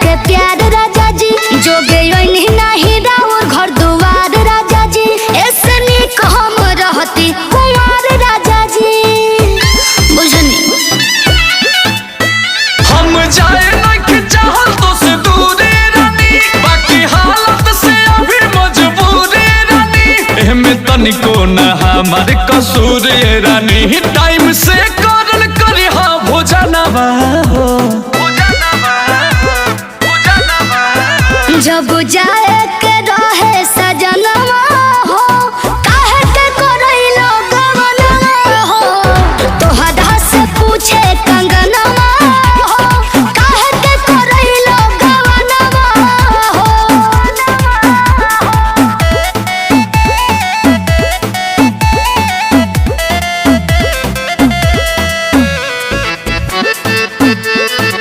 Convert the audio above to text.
के प्यार राजा जी जो गई नहीं राउर घर दुआर राजा जी ऐसे निक हम रहती कुमार राजा जी बुझनी हम जाए नहीं चाहत तो से दूरे रानी बाकी हालत से अभी मजबूरे रानी एमे तनिको न हमार कसूर रानी टाइम से करल करी हाँ भोजनवा हो जब जाए के रहे